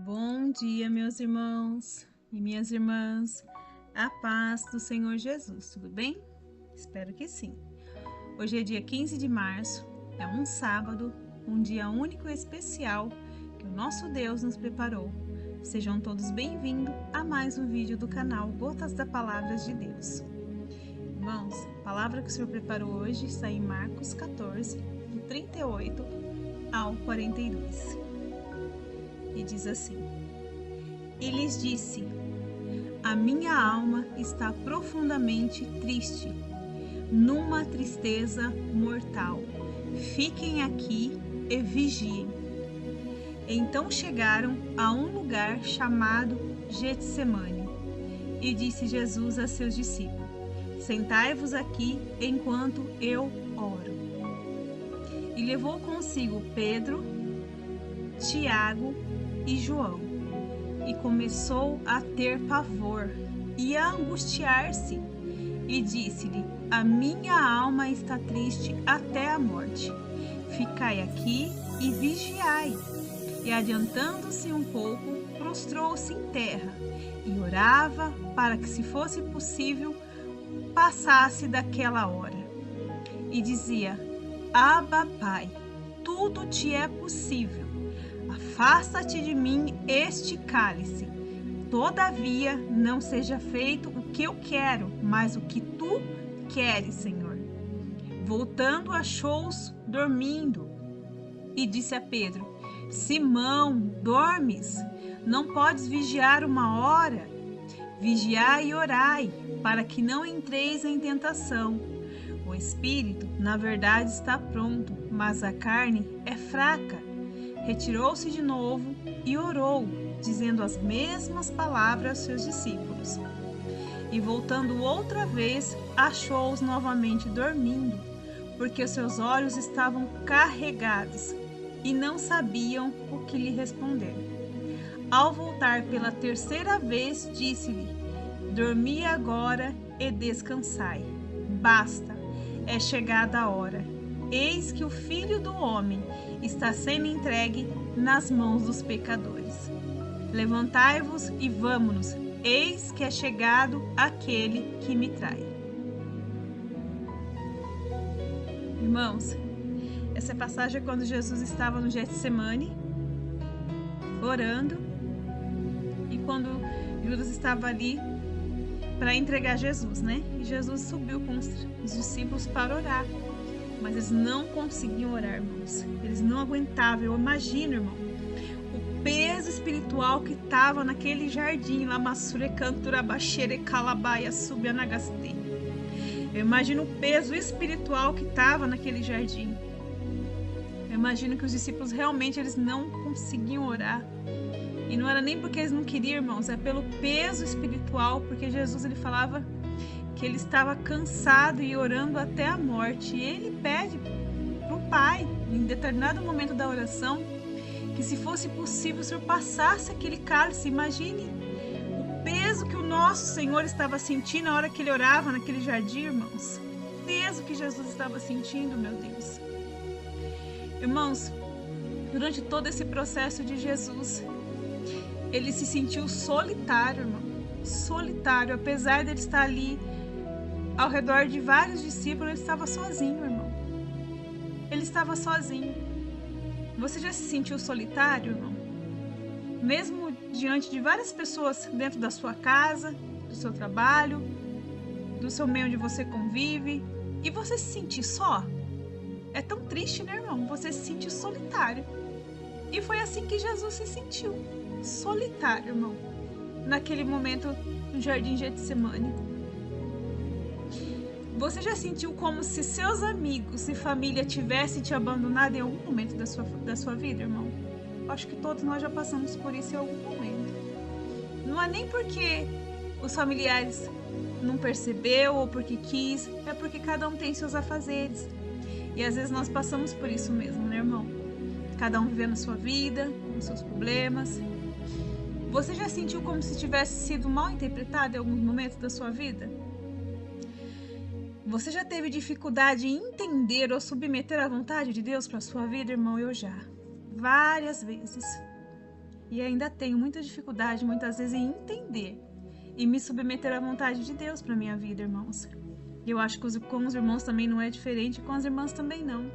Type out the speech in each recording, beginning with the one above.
Bom dia, meus irmãos e minhas irmãs. A paz do Senhor Jesus, tudo bem? Espero que sim. Hoje é dia 15 de março, é um sábado, um dia único e especial que o nosso Deus nos preparou. Sejam todos bem-vindos a mais um vídeo do canal Gotas da Palavra de Deus. Irmãos, a palavra que o Senhor preparou hoje está em Marcos 14, do 38 ao 42. E diz assim: E lhes disse: A minha alma está profundamente triste, numa tristeza mortal. Fiquem aqui e vigiem. Então chegaram a um lugar chamado Getsemane, e disse Jesus a seus discípulos: Sentai-vos aqui enquanto eu oro. E levou consigo Pedro, Tiago e João, e começou a ter pavor e a angustiar-se, e disse-lhe: A minha alma está triste até a morte. Ficai aqui e vigiai. E adiantando-se um pouco, prostrou-se em terra e orava para que, se fosse possível, passasse daquela hora. E dizia: Abba, Pai, tudo te é possível. Afasta-te de mim este cálice. Todavia, não seja feito o que eu quero, mas o que tu queres, Senhor. Voltando, achou-os dormindo e disse a Pedro: Simão, dormes? Não podes vigiar uma hora? Vigiai e orai, para que não entreis em tentação. O espírito, na verdade, está pronto, mas a carne é fraca. Retirou-se de novo e orou, dizendo as mesmas palavras aos seus discípulos. E voltando outra vez, achou-os novamente dormindo, porque os seus olhos estavam carregados e não sabiam o que lhe responder. Ao voltar pela terceira vez, disse-lhe: Dormi agora e descansai. Basta, é chegada a hora. Eis que o Filho do Homem está sendo entregue nas mãos dos pecadores. Levantai-vos e vamo-nos, eis que é chegado aquele que me trai. Irmãos, essa passagem é quando Jesus estava no Getsemane, orando, e quando Judas estava ali para entregar Jesus, né? E Jesus subiu com os discípulos para orar. Mas eles não conseguiam orar, irmãos. Eles não aguentavam. Eu imagino, irmão, o peso espiritual que estava naquele jardim lá, Massure Cantura Baxere Calabaia Subianagaste. Eu imagino o peso espiritual que estava naquele jardim. Eu imagino que os discípulos realmente eles não conseguiam orar. E não era nem porque eles não queriam, irmãos, é pelo peso espiritual, porque Jesus ele falava que ele estava cansado e orando até a morte. E ele pede para o Pai, em determinado momento da oração, que se fosse possível o Senhor passasse aquele cálice. Imagine o peso que o nosso Senhor estava sentindo na hora que ele orava naquele jardim, irmãos. O peso que Jesus estava sentindo, meu Deus. Irmãos, durante todo esse processo de Jesus, ele se sentiu solitário, irmão. Solitário, apesar de ele estar ali ao redor de vários discípulos, ele estava sozinho, irmão. Ele estava sozinho. Você já se sentiu solitário, irmão? Mesmo diante de várias pessoas dentro da sua casa, do seu trabalho, do seu meio onde você convive, e você se sentir só? É tão triste, né, irmão? Você se sentir solitário. E foi assim que Jesus se sentiu, solitário, irmão, naquele momento no Jardim Getsemane. Você já sentiu como se seus amigos e família tivessem te abandonado em algum momento da sua vida, irmão? Acho que todos nós já passamos por isso em algum momento. Não é nem porque os familiares não percebeu ou porque quis, é porque cada um tem seus afazeres. E às vezes nós passamos por isso mesmo, né, irmão? Cada um vivendo a sua vida, com seus problemas. Você já sentiu como se tivesse sido mal interpretado em alguns momentos da sua vida? Você já teve dificuldade em entender ou submeter a vontade de Deus para a sua vida, irmão? Eu já. Várias vezes. E ainda tenho muita dificuldade, muitas vezes, em entender e me submeter à vontade de Deus para minha vida, irmãos. Eu acho que com os irmãos também não é diferente, com as irmãs também não.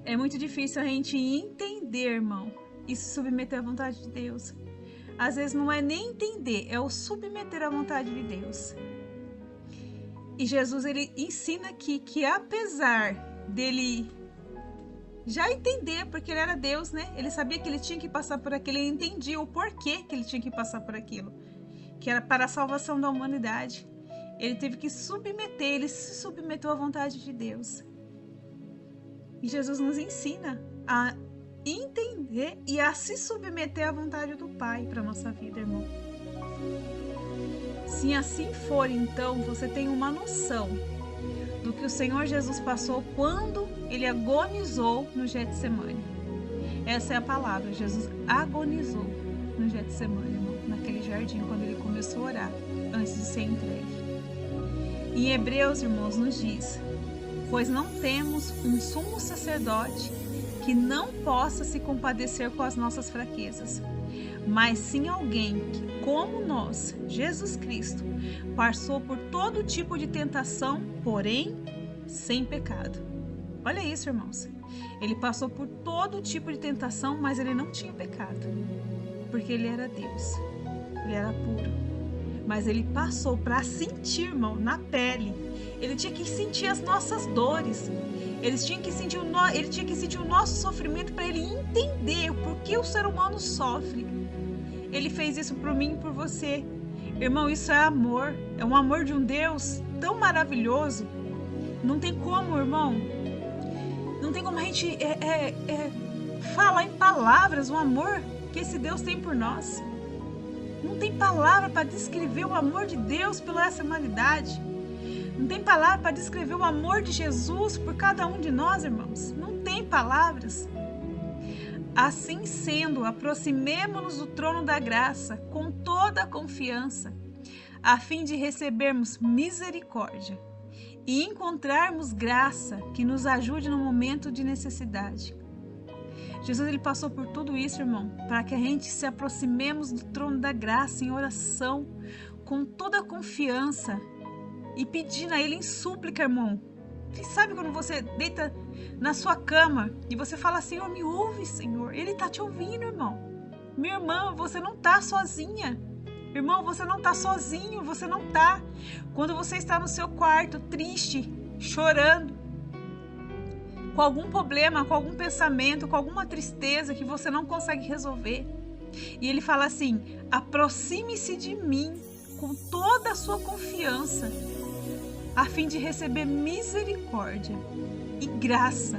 É muito difícil a gente entender, irmão, e se submeter à vontade de Deus. Às vezes não é nem entender, é o submeter à vontade de Deus. E Jesus, ele ensina aqui que apesar dele já entender, porque ele era Deus, né? Ele sabia que ele tinha que passar por aquilo, ele entendia o porquê que ele tinha que passar por aquilo, que era para a salvação da humanidade. Ele teve que submeter, ele se submeteu à vontade de Deus. E Jesus nos ensina a entender e a se submeter à vontade do Pai para a nossa vida, irmão. Se assim for, então, você tem uma noção do que o Senhor Jesus passou quando ele agonizou no Getsemane. Essa é a palavra, Jesus agonizou no Getsemane, irmão, naquele jardim, quando ele começou a orar, antes de ser entregue. Em Hebreus, irmãos, nos diz: pois não temos um sumo sacerdote que não possa se compadecer com as nossas fraquezas, mas sim alguém que, como nós, Jesus Cristo, passou por todo tipo de tentação, porém sem pecado. Olha isso, irmãos. Ele passou por todo tipo de tentação, mas ele não tinha pecado, porque ele era Deus, ele era puro. Mas ele passou para sentir, irmão, na pele. Ele tinha que sentir as nossas dores. Ele tinha que sentir o nosso sofrimento para ele entender o porquê o ser humano sofre. Ele fez isso por mim e por você. Irmão, isso é amor. É um amor de um Deus tão maravilhoso. Não tem como, irmão. Não tem como a gente falar em palavras o amor que esse Deus tem por nós. Não tem palavra para descrever o amor de Deus pela essa humanidade. Não tem palavra para descrever o amor de Jesus por cada um de nós, irmãos. Não tem palavras. Assim sendo, aproximemo-nos do trono da graça com toda a confiança, a fim de recebermos misericórdia e encontrarmos graça que nos ajude no momento de necessidade. Jesus, ele passou por tudo isso, irmão, para que a gente se aproximemos do trono da graça em oração, com toda a confiança e pedindo a ele em súplica, irmão. Você sabe quando você deita na sua cama e você fala: Senhor, me ouve, Senhor. Ele está te ouvindo, irmão. Minha irmã, você não está sozinha. Irmão, você não está sozinho, você não está. Quando você está no seu quarto, triste, chorando, com algum problema, com algum pensamento, com alguma tristeza que você não consegue resolver. E ele fala assim: aproxime-se de mim com toda a sua confiança, a fim de receber misericórdia e graça,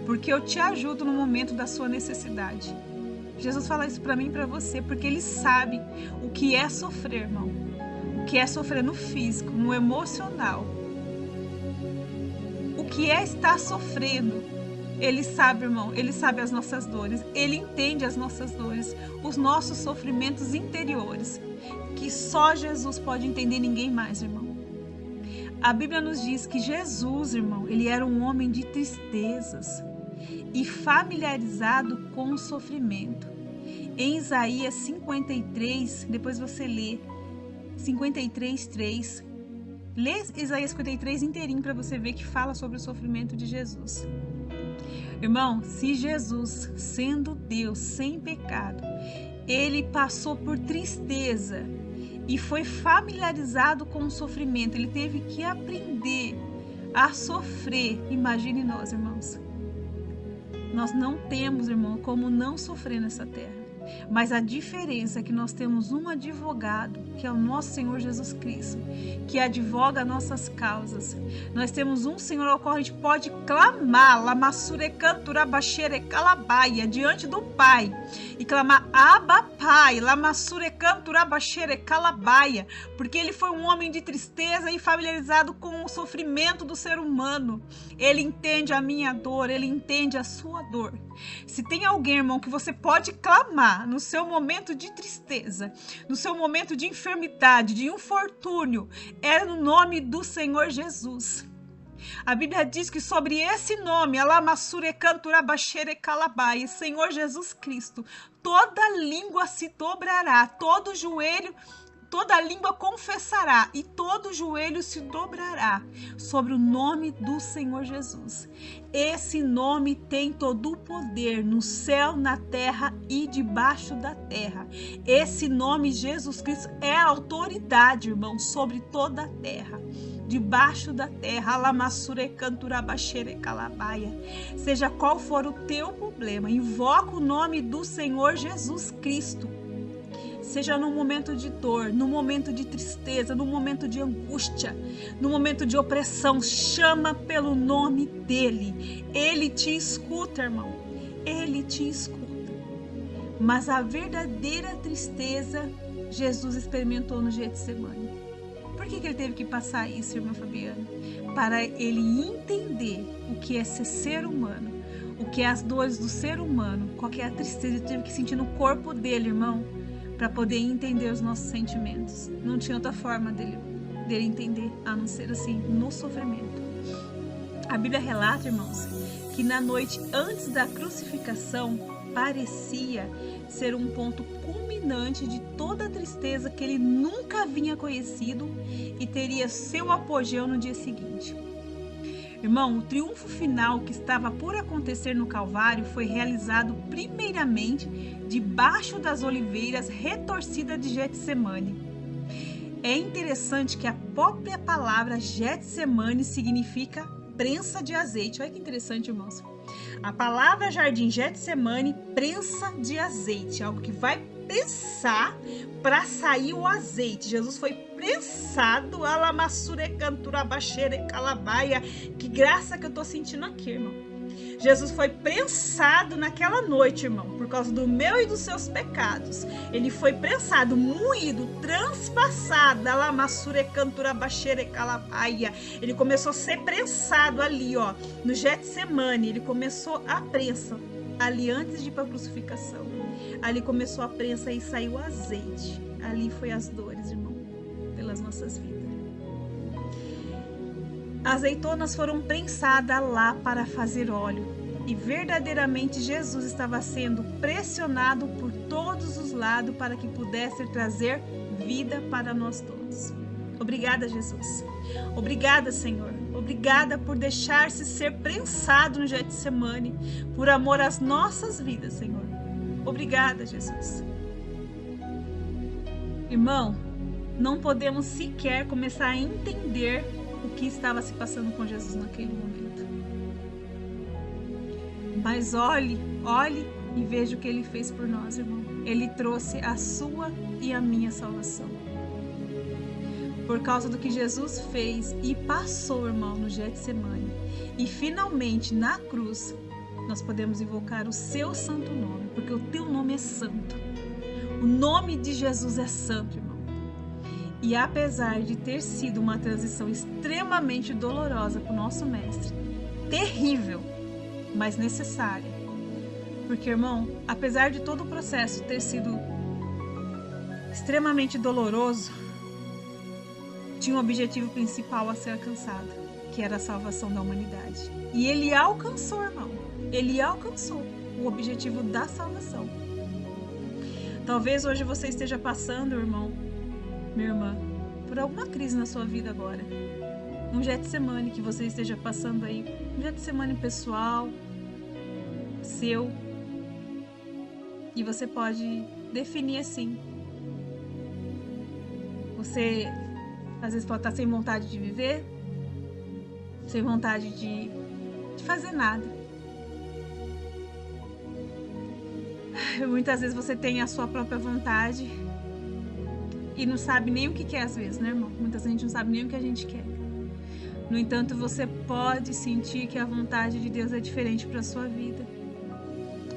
porque eu te ajudo no momento da sua necessidade. Jesus fala isso para mim e para você, porque ele sabe o que é sofrer, irmão. O que é sofrer no físico, no emocional. O que é estar sofrendo. Ele sabe, irmão, ele sabe as nossas dores, ele entende as nossas dores, os nossos sofrimentos interiores, que só Jesus pode entender, ninguém mais, irmão. A Bíblia nos diz que Jesus, irmão, ele era um homem de tristezas e familiarizado com o sofrimento. Em Isaías 53, depois você lê 53:3. Lê Isaías 53 inteirinho para você ver que fala sobre o sofrimento de Jesus. Irmão, se Jesus, sendo Deus, sem pecado, ele passou por tristeza e foi familiarizado com o sofrimento, ele teve que aprender a sofrer. Imagine nós, irmãos. Nós não temos, irmão, como não sofrer nessa terra. Mas a diferença é que nós temos um advogado, que é o nosso Senhor Jesus Cristo, que advoga nossas causas. Nós temos um Senhor ao qual a gente pode clamar, Lamassurecanturabaxerecalabaia, diante do Pai, e clamar: Abba Pai, Lamassurecanturabaxerecalabaia, porque ele foi um homem de tristeza e familiarizado com o sofrimento do ser humano. Ele entende a minha dor, ele entende a sua dor. Se tem alguém, irmão, que você pode clamar no seu momento de tristeza, no seu momento de enfermidade, de infortúnio, é no nome do Senhor Jesus. A Bíblia diz que sobre esse nome, Alamassurecanturabaxerecalabai, Senhor Jesus Cristo, toda língua se dobrará, todo joelho, toda língua confessará e todo joelho se dobrará sobre o nome do Senhor Jesus. Esse nome tem todo o poder no céu, na terra e debaixo da terra. Esse nome, Jesus Cristo, é a autoridade, irmão, sobre toda a terra. Debaixo da terra, Alamassurecanturabaxerecalabaia. Seja qual for o teu problema, invoca o nome do Senhor Jesus Cristo. Seja no momento de dor, no momento de tristeza, no momento de angústia, no momento de opressão, chama pelo nome dele. Ele te escuta, irmão. Ele te escuta. Mas a verdadeira tristeza, Jesus experimentou no Getsemane. Por que ele teve que passar isso, irmã Fabiana? Para ele entender o que é ser humano, o que é as dores do ser humano, qual que é a tristeza que ele teve que sentir no corpo dele, irmão, para poder entender os nossos sentimentos. Não tinha outra forma dele entender, a não ser assim, no sofrimento. A Bíblia relata, irmãos, que na noite antes da crucificação, parecia ser um ponto culminante de toda a tristeza que ele nunca havia conhecido e teria seu apogeu no dia seguinte. Irmão, o triunfo final que estava por acontecer no Calvário foi realizado primeiramente debaixo das oliveiras retorcidas de Getsemane. É interessante que a própria palavra Getsemane significa prensa de azeite. Olha que interessante, irmãos. A palavra jardim Getsemane, prensa de azeite, algo que vai prensar para sair o azeite. Jesus foi prensado, Alamassurecanturabaxerecalabaia. Que graça que eu tô sentindo aqui, irmão. Jesus foi prensado naquela noite, irmão, por causa do meu e dos seus pecados. Ele foi prensado, moído, transpassado, Alamassurecanturabaxerecalabaia. Ele começou a ser prensado ali, ó, no Getsemane. Ele começou a prensa ali antes de ir para a crucificação. Ali começou a prensa e saiu o azeite. Ali foi as dores, irmão, pelas nossas vidas. Azeitonas foram prensadas lá para fazer óleo. E verdadeiramente Jesus estava sendo pressionado por todos os lados para que pudesse trazer vida para nós todos. Obrigada, Jesus. Obrigada, Senhor. Obrigada por deixar-se ser prensado no Getsemane, por amor às nossas vidas, Senhor. Obrigada, Jesus. Irmão, não podemos sequer começar a entender o que estava se passando com Jesus naquele momento. Mas olhe e veja o que ele fez por nós, irmão. Ele trouxe a sua e a minha salvação. Por causa do que Jesus fez e passou, irmão, no Getsemane. E finalmente, na cruz, nós podemos invocar o seu santo nome, porque o teu nome é santo. O nome de Jesus é santo, irmão. E apesar de ter sido uma transição extremamente dolorosa para o nosso mestre, terrível, mas necessária. Porque, irmão, apesar de todo o processo ter sido extremamente doloroso, tinha um objetivo principal a ser alcançado, que era a salvação da humanidade. E ele alcançou, irmão. Ele alcançou o objetivo da salvação. Talvez hoje você esteja passando, irmão, minha irmã, por alguma crise na sua vida agora. Um Getsemane que você esteja passando aí. Um Getsemane pessoal, seu. E você pode definir assim. Você às vezes pode estar sem vontade de viver, sem vontade de fazer nada. Muitas vezes você tem a sua própria vontade e não sabe nem o que quer às vezes, né, irmão? Muitas vezes a gente não sabe nem o que a gente quer. No entanto, você pode sentir que a vontade de Deus é diferente para a sua vida.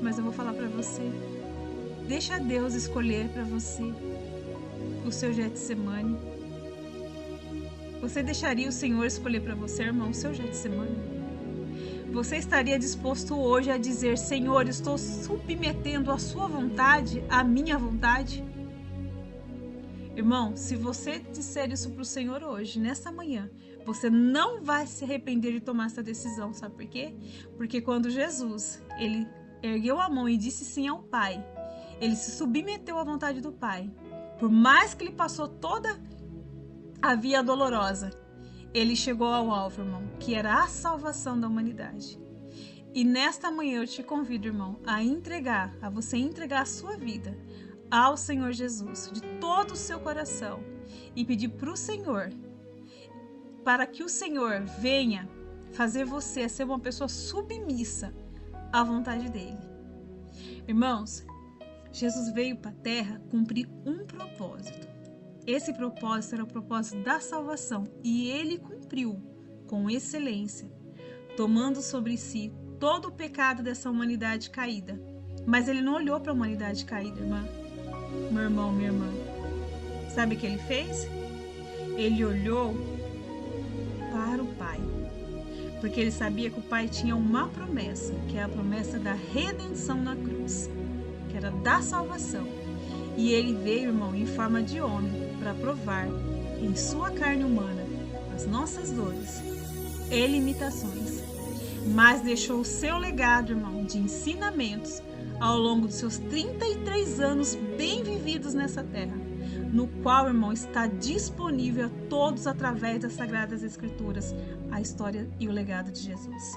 Mas eu vou falar para você. Deixa Deus escolher para você o seu Getsemane. Você deixaria o Senhor escolher para você, irmão, o seu Getsemane? Você estaria disposto hoje a dizer: Senhor, estou submetendo a sua vontade à minha vontade? Irmão, se você disser isso para o Senhor hoje, nessa manhã, você não vai se arrepender de tomar essa decisão, sabe por quê? Porque quando Jesus, ele ergueu a mão e disse sim ao Pai, ele se submeteu à vontade do Pai. Por mais que ele passou toda a via dolorosa, ele chegou ao alvo, irmão, que era a salvação da humanidade. E nesta manhã eu te convido, irmão, a você entregar a sua vida ao Senhor Jesus, de todo o seu coração, e pedir para o Senhor, para que o Senhor venha fazer você ser uma pessoa submissa à vontade dele. Irmãos, Jesus veio para a terra cumprir um propósito. Esse propósito era o propósito da salvação, e ele cumpriu com excelência, tomando sobre si todo o pecado dessa humanidade caída. Mas ele não olhou para a humanidade caída, irmã. Meu irmão, minha irmã, sabe o que ele fez? Ele olhou para o Pai, porque ele sabia que o Pai tinha uma promessa, que é a promessa da redenção na cruz, que era da salvação. E ele veio, irmão, em forma de homem, para provar em sua carne humana as nossas dores e limitações, mas deixou o seu legado, irmão, de ensinamentos ao longo dos seus 33 anos bem vividos nessa terra, no qual, irmão, está disponível a todos através das Sagradas Escrituras a história e o legado de Jesus.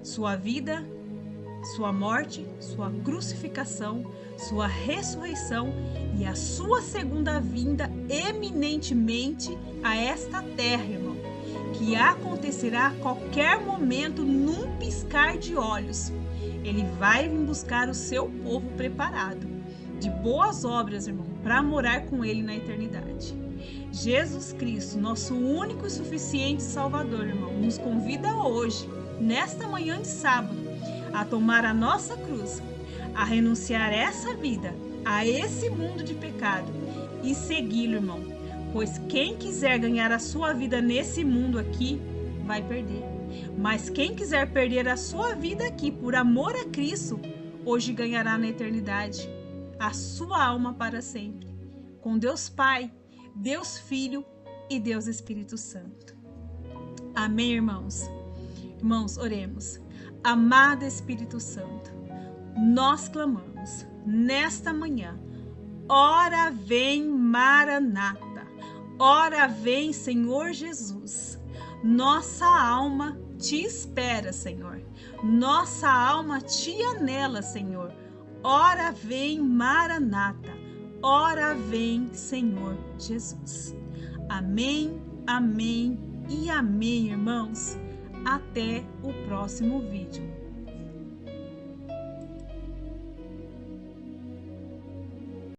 Sua vida, sua morte, sua crucificação, sua ressurreição e a sua segunda vinda eminentemente a esta terra, irmão, que acontecerá a qualquer momento, num piscar de olhos. Ele vai vir buscar o seu povo preparado, de boas obras, irmão, para morar com ele na eternidade. Jesus Cristo, nosso único e suficiente Salvador, irmão, nos convida hoje, nesta manhã de sábado, a tomar a nossa cruz, a renunciar a essa vida, a esse mundo de pecado e segui-lo, irmão. Pois quem quiser ganhar a sua vida nesse mundo aqui, vai perder. Mas quem quiser perder a sua vida aqui por amor a Cristo, hoje ganhará na eternidade a sua alma para sempre, com Deus Pai, Deus Filho e Deus Espírito Santo. Amém, irmãos? Irmãos, oremos. Amado Espírito Santo, nós clamamos nesta manhã, ora vem Maranata, ora vem Senhor Jesus. Nossa alma te espera, Senhor. Nossa alma te anela, Senhor. Ora vem Maranata, ora vem Senhor Jesus. Amém, amém e amém, irmãos. Até o próximo vídeo.